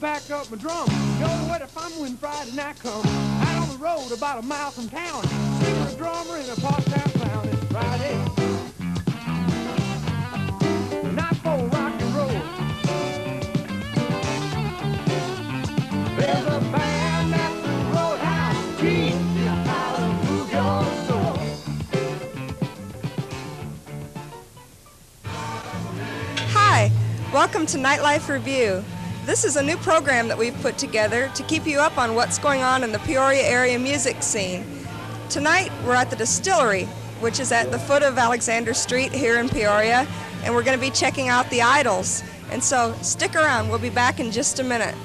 pack up my drum. Go where the fun when Friday night comes. Out on the road about a mile from town. Sleep with a drummer in a part-time clown. It's Friday. Night for rock and roll. There's a band at the Roadhouse. Teach you how to move your soul. Hi, welcome to Nightlife Revue. This is a new program that we've put together to keep you up on what's going on in the Peoria area music scene. Tonight, we're at the Distillery, which is at the foot of Alexander Street here in Peoria, and we're going to be checking out the idols. And so, stick around. We'll be back in just a minute.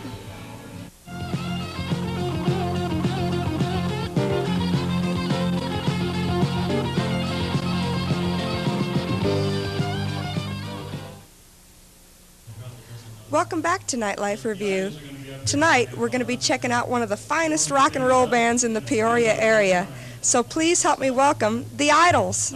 Welcome back to Nightlife Revue. Tonight, we're going to be checking out one of the finest rock and roll bands in the Peoria area. So please help me welcome the Idols.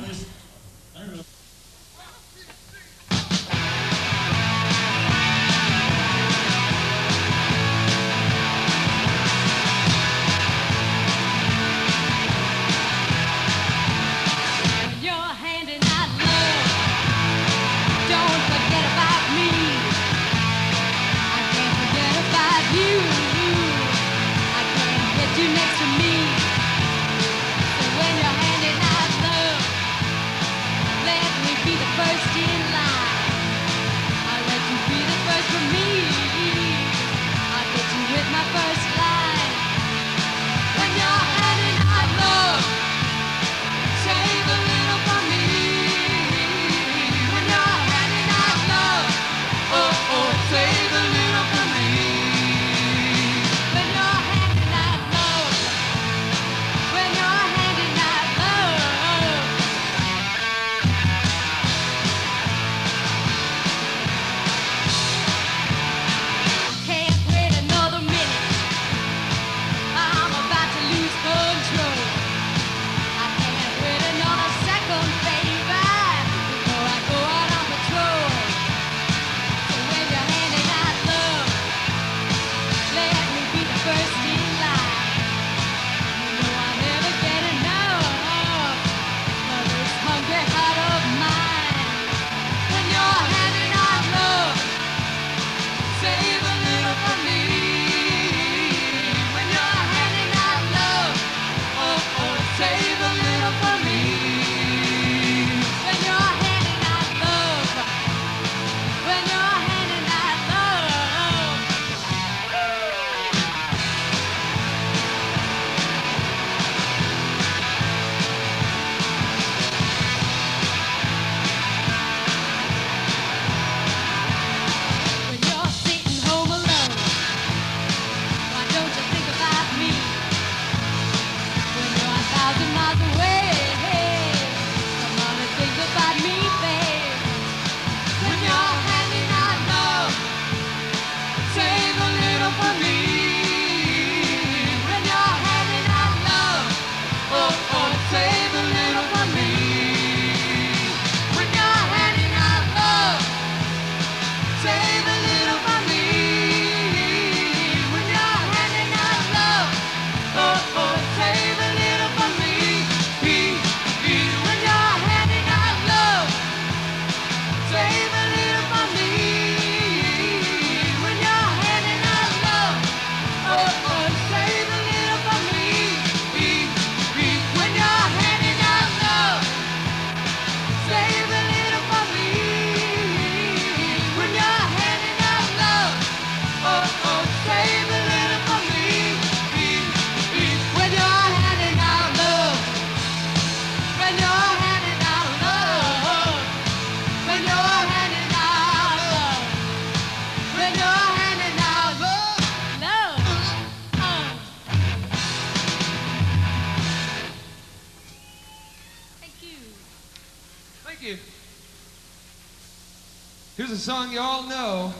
Here's a song you all know.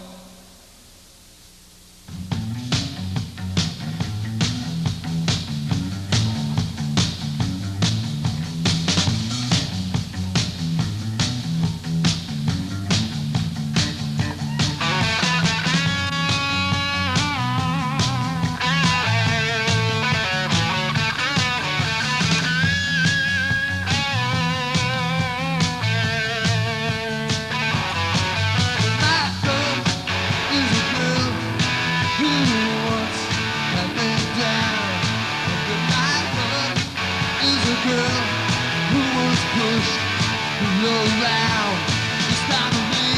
girl who was pushed around this time of me.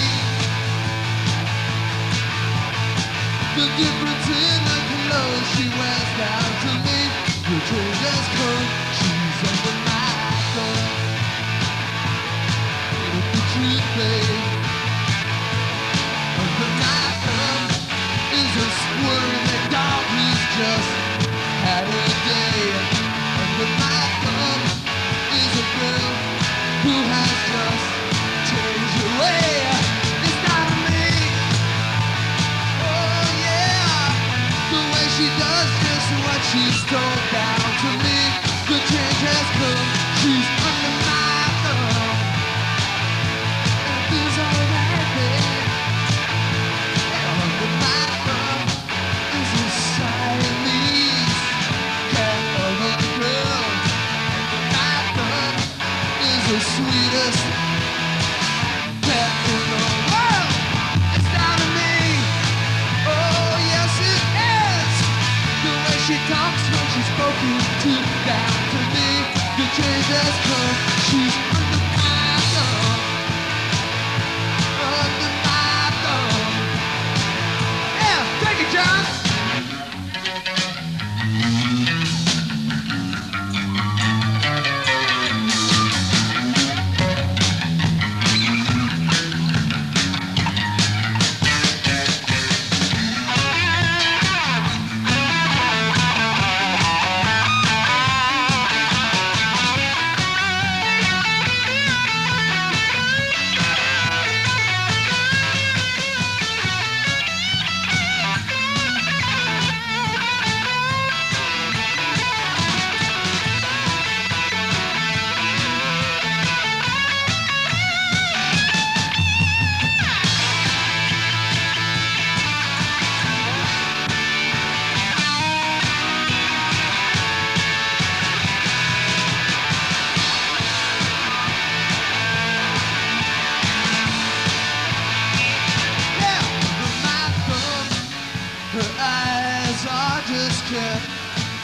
The difference in the clothes she wears down to me. The change has come, she's under my thumb. Ain't the truth, babe? Under my thumb is a squirming dog who's just had a day. Under my thumb is a girl who has just changed her way. It's not me. Oh yeah, the way she does just what she's told down to me. The change has come, she's under my thumb. And it feels alright, babe. Under my thumb is a Siamese cat of a girl. Under my thumb is the sweetest cat in the world. It's down to me. Oh yes it is. The way she talks when she's spoken to, down to me. The change has come. She's under my thumb. Under my thumb. Yeah, take it, John.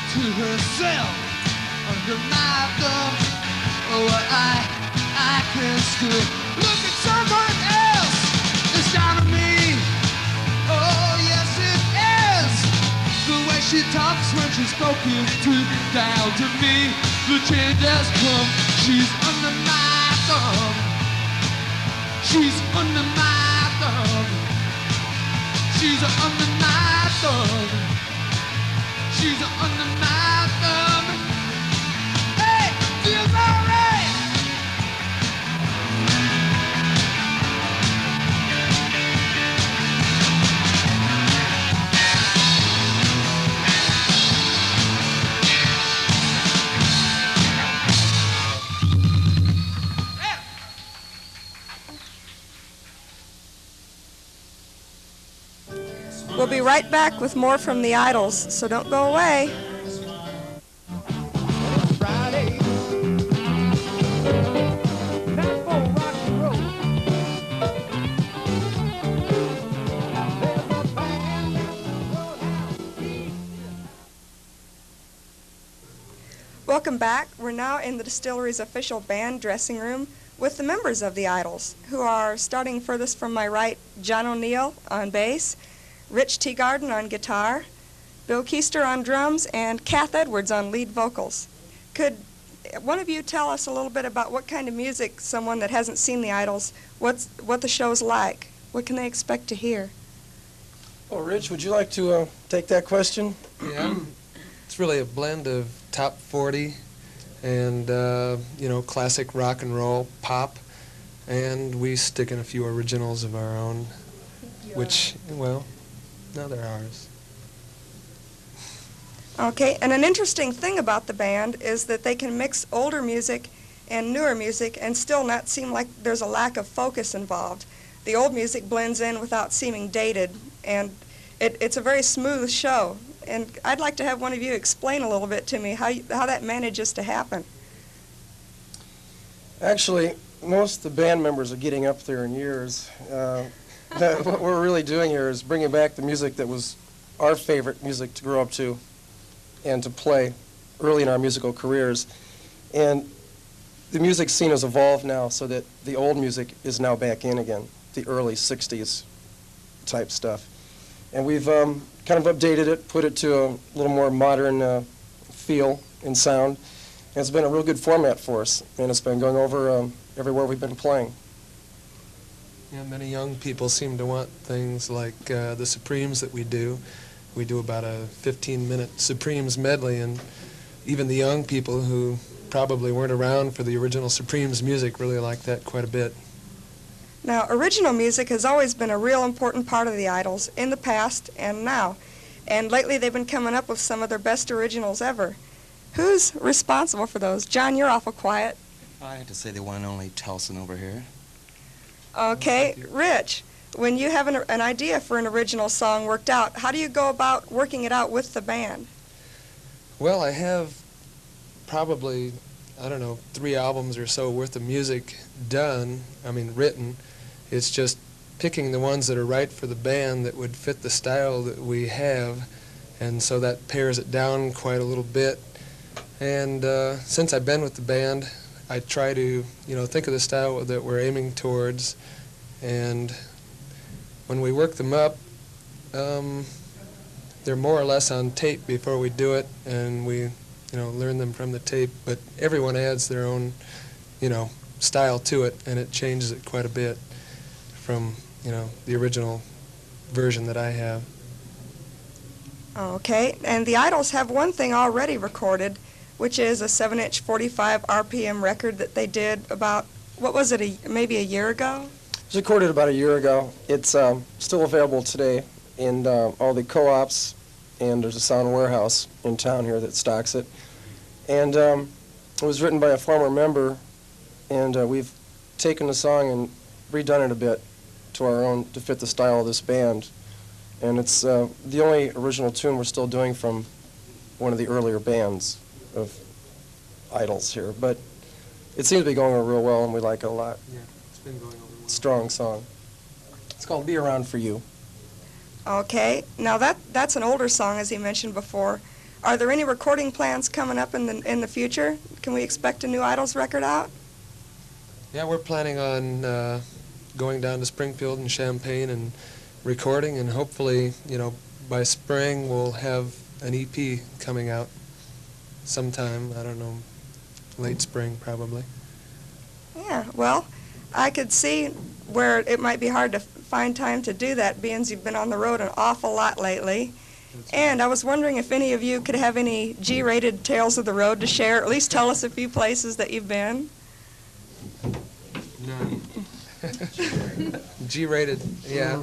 To herself under my thumb. Oh, I can still look at someone else. It's down to me. Oh, yes it is. The way she talks when she's spoken to, down to me. The change has come. She's under my thumb. She's under my thumb. She's under my thumb. She's under my thumb. Hey, feels alright. We'll be right back with more from the Idols, so don't go away. Friday, time for rock and roll. There's a band, Roadhouse. Welcome back. We're now in the Distillery's official band dressing room with the members of the Idols, who are, starting furthest from my right, John O'Neill on bass, Rich Teagarden on guitar, Bill Keister on drums, and Kath Edwards on lead vocals. Could one of you tell us a little bit about what kind of music, someone that hasn't seen the Idols, what the show's like? What can they expect to hear? Well, Rich, would you like to take that question? Yeah, it's really a blend of top 40 and, classic rock and roll, pop, and we stick in a few originals of our own, which, well, no, they're ours. Okay, and an interesting thing about the band is that they can mix older music and newer music and still not seem like there's a lack of focus involved. The old music blends in without seeming dated, and it's a very smooth show. And I'd like to have one of you explain a little bit to me how that manages to happen. Actually, most of the band members are getting up there in years. What we're really doing here is bringing back the music that was our favorite music to grow up to and to play early in our musical careers. And the music scene has evolved now so that the old music is now back in again, the early 60s type stuff. And we've kind of updated it, put it to a little more modern feel and sound. And it's been a real good format for us, and it's been going over everywhere we've been playing. Yeah, many young people seem to want things like the Supremes that we do. We do about a 15-minute Supremes medley, and even the young people who probably weren't around for the original Supremes music really like that quite a bit. Now, original music has always been a real important part of the Idols in the past and now. And lately they've been coming up with some of their best originals ever. Who's responsible for those? John, you're awful quiet. I had to say the one and only Telson over here. Okay, Rich, when you have an idea for an original song worked out, how do you go about working it out with the band? Well, I have probably, I don't know, 3 albums or so worth of music done, written. It's just picking the ones that are right for the band that would fit the style that we have, and so that pares it down quite a little bit. And since I've been with the band, I try to, think of the style that we're aiming towards, and when we work them up, they're more or less on tape before we do it, and we, learn them from the tape, but everyone adds their own, style to it, and it changes it quite a bit from, the original version that I have. Okay, and the Idols have one thing already recorded, which is a 7-inch 45 RPM record that they did about, what was it, maybe a year ago? It was recorded about a year ago. It's still available today in all the co-ops, and there's a sound warehouse in town here that stocks it. And it was written by a former member, and we've taken the song and redone it a bit to fit the style of this band. And it's the only original tune we're still doing from one of the earlier bands of Idols here. But it seems to be going over real well, and we like it a lot. Yeah, it's been going over well. Strong song. It's called Be Around for You. Okay, now that's an older song, as he mentioned before. Are there any recording plans coming up in the future? Can we expect a new Idols record out? Yeah, we're planning on going down to Springfield and Champaign and recording, and hopefully, by spring we'll have an EP coming out sometime, I don't know, late spring probably. Yeah, well, I could see where it might be hard to find time to do that, being you've been on the road an awful lot lately. And I was wondering if any of you could have any G-rated tales of the road to share, or at least tell us a few places that you've been. None. G-rated, yeah.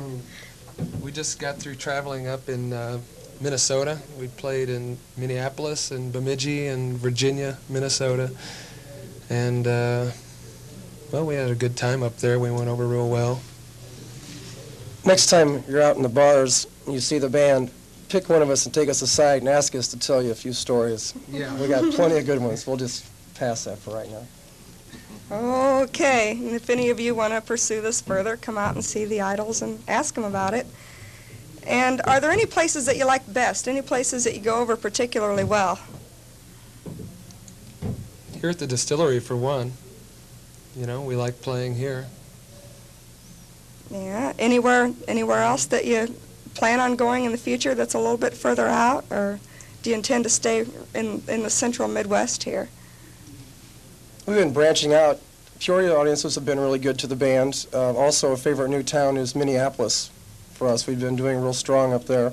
We just got through traveling up in Minnesota. We played in Minneapolis and Bemidji and Virginia, Minnesota. And, well, we had a good time up there. We went over real well. Next time you're out in the bars and you see the band, pick one of us and take us aside and ask us to tell you a few stories. Yeah. We got plenty of good ones. We'll just pass that for right now. Okay, and if any of you want to pursue this further, come out and see the Idols and ask them about it. And are there any places that you like best? Any places that you go over particularly well? Here at the Distillery, for one. We like playing here. Yeah, anywhere else that you plan on going in the future that's a little bit further out, or do you intend to stay in the central Midwest here? We've been branching out. Peoria audiences have been really good to the band. Also, a favorite new town is Minneapolis for us. We've been doing real strong up there.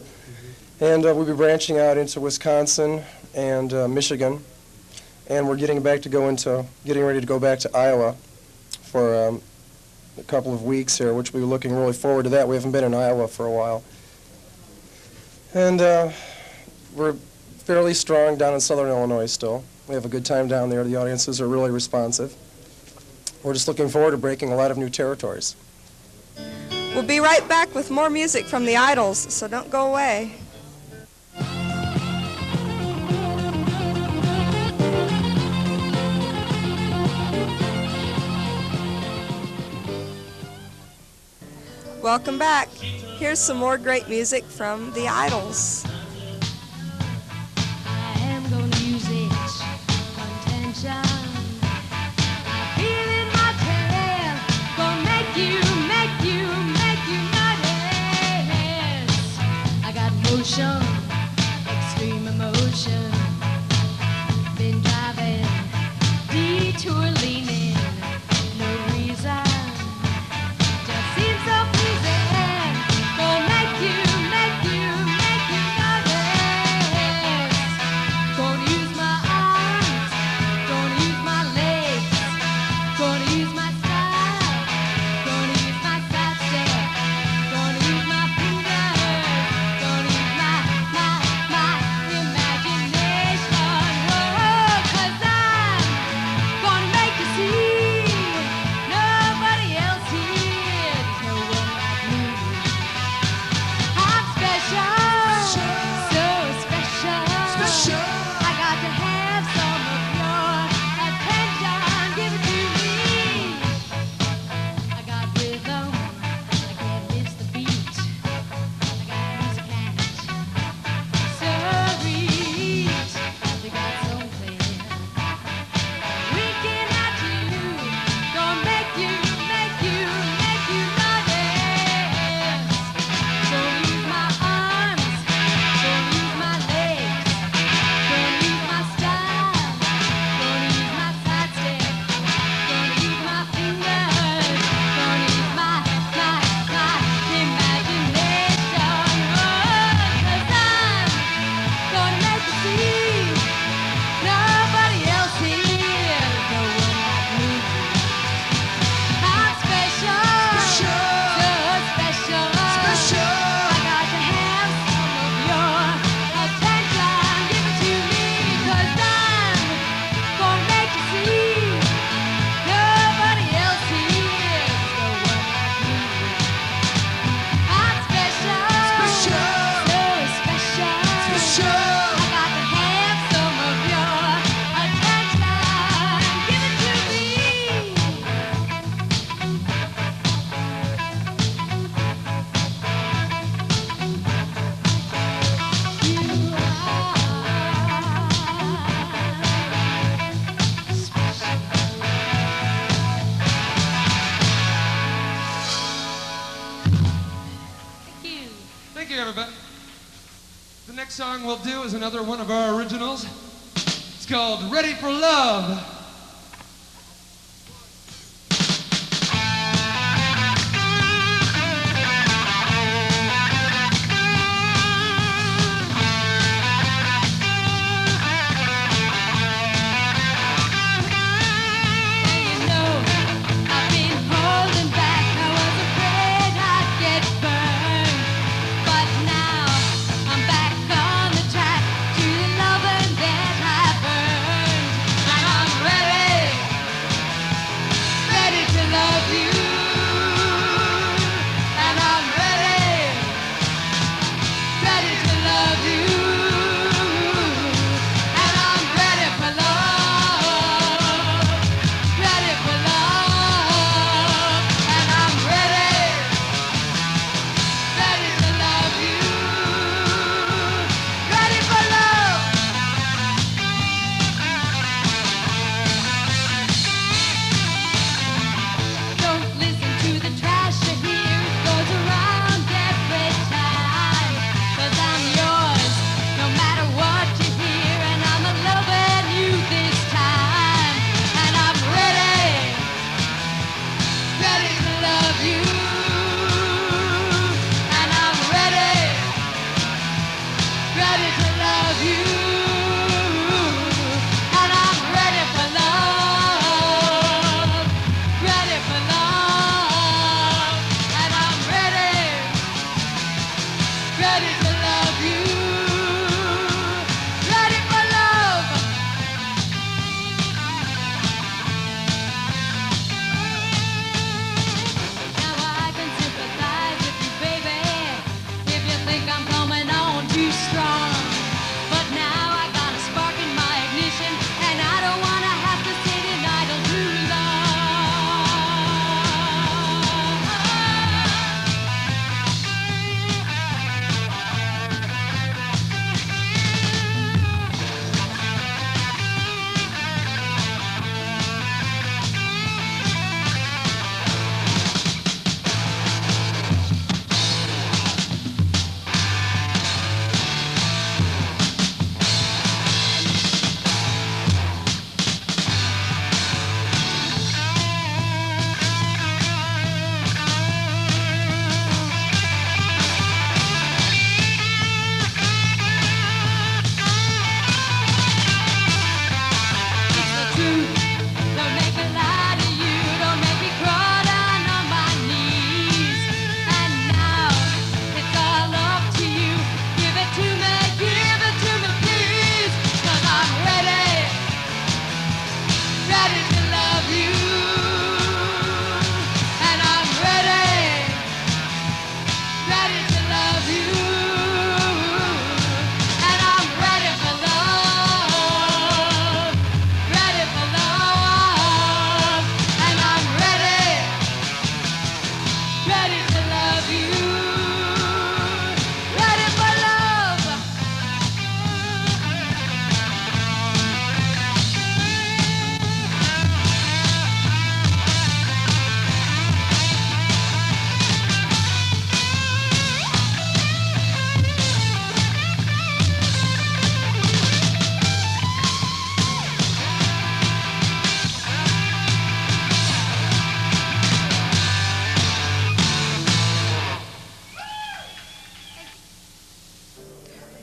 And we'll be branching out into Wisconsin and Michigan. And we're getting ready to go back to Iowa for a couple of weeks here, which we're looking really forward to that. We haven't been in Iowa for a while. And we're fairly strong down in southern Illinois still. We have a good time down there. The audiences are really responsive. We're just looking forward to breaking a lot of new territories. We'll be right back with more music from the Idols, so don't go away. Welcome back. Here's some more great music from the Idols. I am gonna use it, contention. song we'll do is another one of our originals. It's called Ready for Love.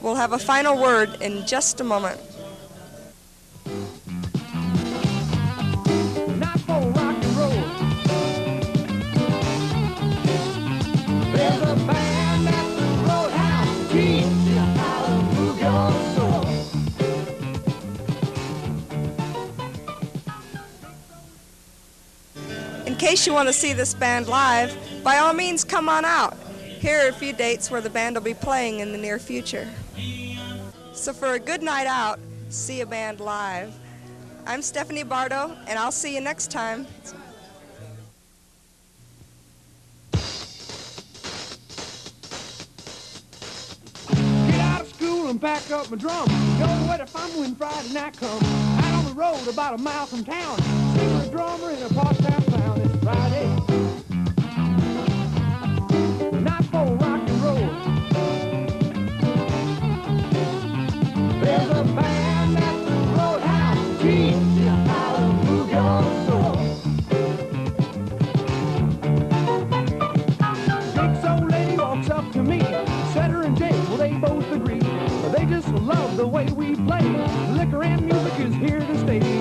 We'll have a final word in just a moment. Not for rock and roll. There's a band at the Roadhouse. Keeps you out of move your soul. In case you want to see this band live, by all means come on out. Here are a few dates where the band will be playing in the near future. So for a good night out, see a band live. I'm Stephanie Bardo, and I'll see you next time. Get out of school and pack up my drum. Go where the fun when Friday night comes. Out on the road about a mile from town. See a drummer in a part-time clown. It's Friday. Not for rock and roll. to the station.